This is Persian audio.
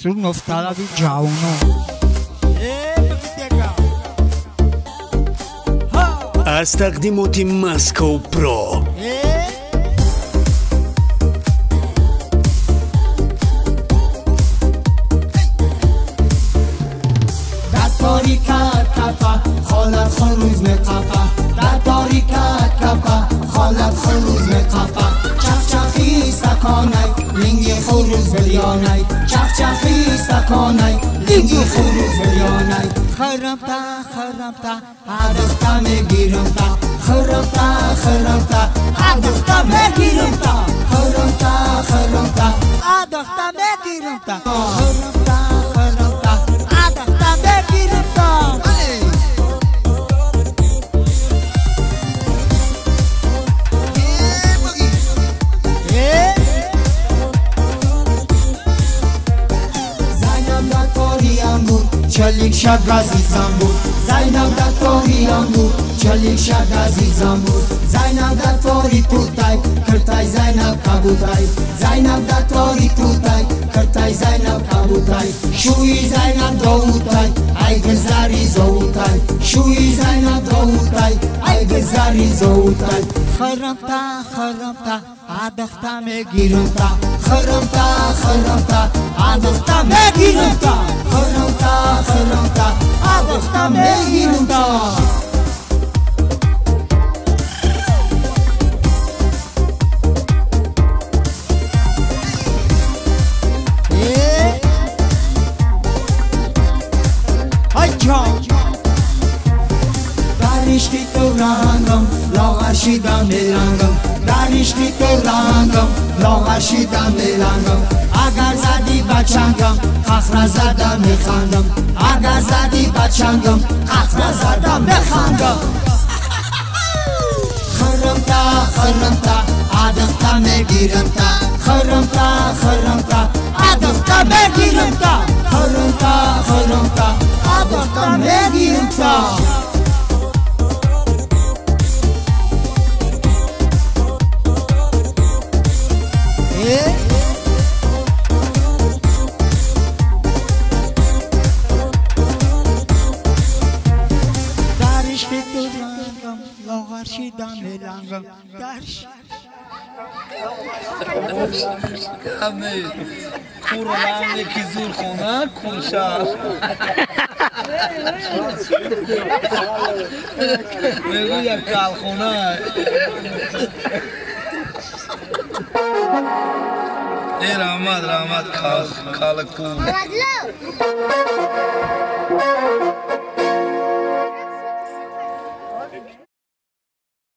Sul nostala di giauno. استخدمت ماسكو برو. در تاریکت کپا خالت خروز مقفا در تاریکت کپا خالت خروز مقفا چخچخی سکانای لنگی خروز بلیانای چخچخی سکانای لنگی خروز بلیانای خرمتا عدفتا میگیرمتا خرمتا عدفتا میگیرمتا خرمتا عدفتا میگیرمتا خرمتا عدفتا میگیرمتا زینب در تاریان بود چلیک شد عزیزم بود زینب در تاریان بود چلیک شد عزیزم بود زینب در تاری توتای کرتای زینب کبوتای زینب در تاری توتای کرتای زینب کبوتای شوی زینب داوتای ای گزاری زوتای شوی زینب داوتای ای گزاری زوتای خرمتا عدفتا میگیرمتا خرمتا عدفتا میگیرمتا خرمتا عدفتا میگیرمتا دانشتی تو رنگم لاغر شیدم میلنگم دانشتی تو رنگم لاغر شیدم میلنگم اگر زدی بچنگم خخر زدم میخندم اگر زدی بچنگم خخر زدم میخندم خرمتا عدفتا میگیرمتا خرمتا عدفتا میگیرمتا خرمتا عدفتا میگیرمتا دارش تو رنگم لاغر شیدم میلنگم دارش همه کورم یکی زور خونه کنشم بگو یک کل خونه ای رحمت کال کور